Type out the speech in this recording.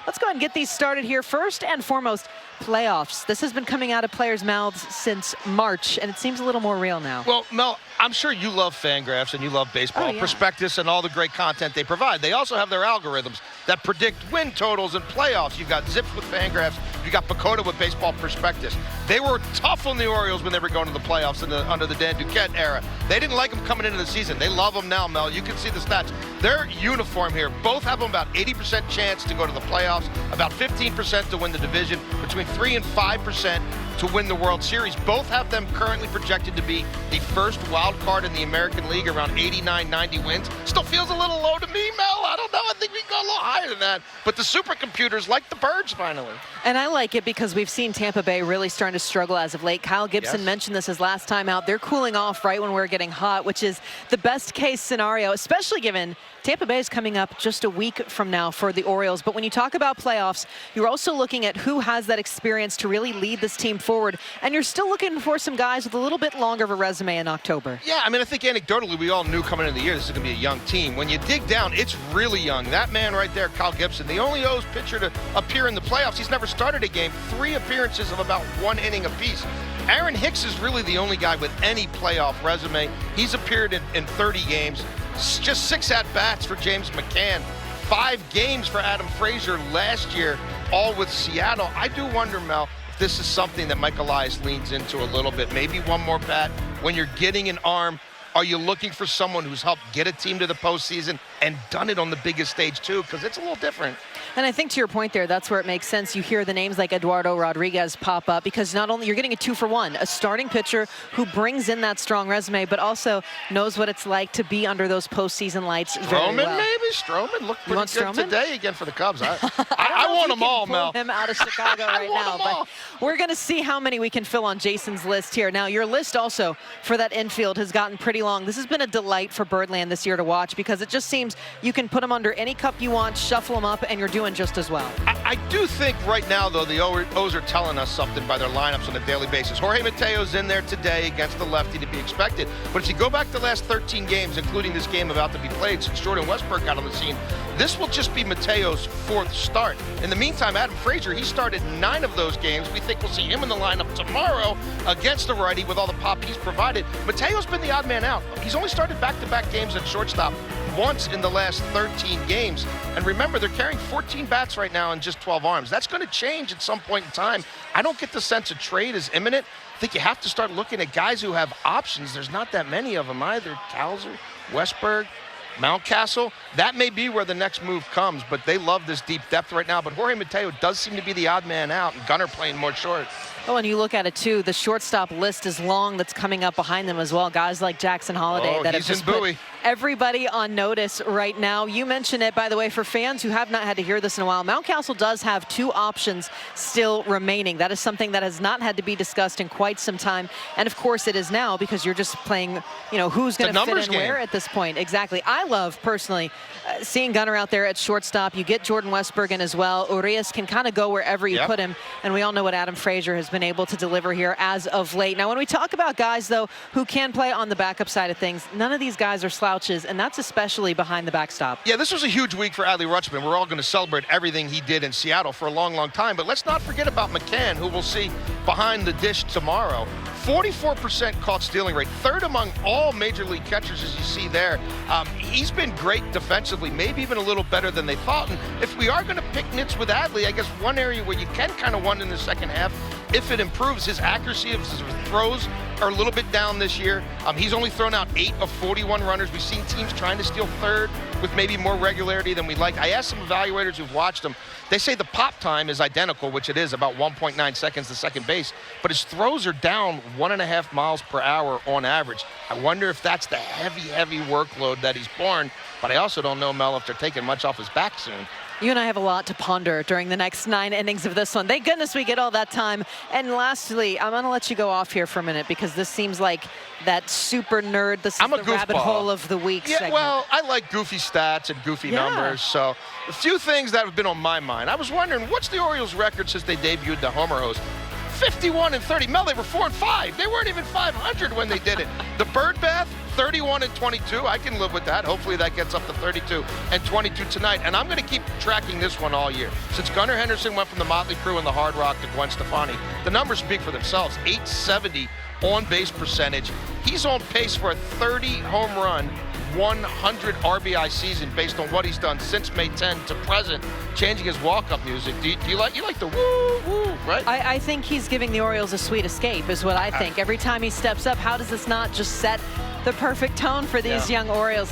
Let's go ahead and get these started here. First and foremost, playoffs. This has been coming out of players' mouths since March, and it seems a little more real now. Well, Mel, I'm sure you love Fangraphs and you love baseball prospectus and all the great content they provide. They also have their algorithms that predict win totals and playoffs. You've got Zips with Fangraphs. You've got Pacoda with baseball prospectus. They were tough on the Orioles when they were going to the playoffs under the Dan Duquette era. They didn't like them coming into the season. They love them now, Mel. You can see the stats. They're uniform here. Both have them about 80% chance to go to the playoffs, about 15% to win the division, between 3 and 5% to win the World Series. Both have them currently projected to be the first wild card in the American League, around 89, 90 wins. Still feels a little low to me, Mel. I don't know. I think we can go a little higher than that. But the supercomputers like the birds finally. And I like it because we've seen Tampa Bay really starting to struggle as of late. Kyle Gibson mentioned this his last time out. They're cooling off right when we're getting hot, which is the best case scenario, especially given Tampa Bay is coming up just a week from now for the Orioles. But when you talk about playoffs, you're also looking at who has that experience to really lead this team forward. And you're still looking for some guys with a little bit longer of a resume in October. Yeah, I mean, I think anecdotally we all knew coming into the year this is going to be a young team. When you dig down, it's really young. That man right there, Kyle Gibson, the only O's pitcher to appear in the playoffs. He's never started a game. 3 appearances of about 1 inning apiece. Aaron Hicks is really the only guy with any playoff resume. He's appeared in 30 games. Just 6 at-bats for James McCann. 5 games for Adam Frazier last year, all with Seattle. I do wonder, Mel, if this is something that Mike Elias leans into a little bit. Maybe one more bat. When you're getting an arm, are you looking for someone who's helped get a team to the postseason and done it on the biggest stage too? Because it's a little different. And I think to your point there, that's where it makes sense. You hear the names like Eduardo Rodriguez pop up because not only you're getting a 2-for-1, a starting pitcher who brings in that strong resume, but also knows what it's like to be under those postseason lights very well. Maybe Stroman looked pretty good today again for the Cubs. I want them all, Mel. Him out of Chicago right now, but we're going to see how many we can fill on Jason's list here. Now, your list also for that infield has gotten pretty long. This has been a delight for Birdland this year to watch because it just seems you can put them under any cup you want, shuffle them up, and you're doing just as well. I do think right now, though, the O's are telling us something by their lineups on a daily basis. Jorge Mateo's in there today against the lefty to be expected. But if you go back to the last 13 games, including this game about to be played since Jordan Westburg got on the scene, this will just be Mateo's 4th start. In the meantime, Adam Frazier, he started 9 of those games. We think we'll see him in the lineup tomorrow against the righty with all the pop he's provided. Mateo's been the odd man out. He's only started back-to-back games at shortstop once in the last 13 games. And remember, they're carrying 14 bats right now and just 12 arms. That's going to change at some point in time. I don't get the sense a trade is imminent. I think you have to start looking at guys who have options. There's not that many of them either. Calzer, Westburg, Mountcastle, that may be where the next move comes, but they love this deep depth right now. But Jorge Mateo does seem to be the odd man out, and Gunnar playing more short. Oh, and you look at it, too, the shortstop list is long that's coming up behind them as well. Guys like Jackson Holliday that have just put everybody on notice right now. You mentioned it, by the way, for fans who have not had to hear this in a while, Mountcastle does have 2 options still remaining. That is something that has not had to be discussed in quite some time. And, of course, it is now because you're just playing, you know, who's going to fit in where at this point. Exactly. I love, personally, seeing Gunnar out there at shortstop. You get Jordan Westburg in as well. Urias can kind of go wherever you put him. And we all know what Adam Frazier has been able to deliver here as of late. Now, when we talk about guys, though, who can play on the backup side of things, none of these guys are slouches, and that's especially behind the backstop. Yeah, this was a huge week for Adley Rutschman. We're all going to celebrate everything he did in Seattle for a long, long time. But let's not forget about McCann, who we'll see behind the dish tomorrow. 44% caught stealing rate, 3rd among all major league catchers, as you see there. He's been great defensively, maybe even a little better than they thought. And if we are going to pick nits with Adley, I guess one area where you can kind of wonder in the second half, if it improves, his accuracy of his throws are a little bit down this year. He's only thrown out 8 of 41 runners. We've seen teams trying to steal 3rd with maybe more regularity than we'd like. I asked some evaluators who've watched him. They say the pop time is identical, which it is, about 1.9 seconds to second base. But his throws are down 1.5 miles per hour on average. I wonder if that's the heavy workload that he's borne. But I also don't know, Mel, if they're taking much off his back soon. You and I have a lot to ponder during the next 9 innings of this one. Thank goodness we get all that time. And lastly, I'm going to let you go off here for a minute because this seems like that super nerd. This is the rabbit hole of the week segment. Well, I like goofy stats and goofy numbers. So a few things that have been on my mind. I was wondering, what's the Orioles' record since they debuted the Homer Hose? 51-30. Mel, they were 4-5. They weren't even 500 when they did it. The Bird Bath, 31 and 22, I can live with that. Hopefully that gets up to 32 and 22 tonight. And I'm going to keep tracking this one all year. Since Gunnar Henderson went from the Motley Crue and the Hard Rock to Gwen Stefani, the numbers speak for themselves. 870 on-base percentage. He's on pace for a 30 home run, 100 RBI season based on what he's done since May 10 to present, changing his walk-up music. Do you like the woo, woo, right? I think he's giving the Orioles a sweet escape is what I think. Every time he steps up, how does this not just set the perfect tone for these young Orioles?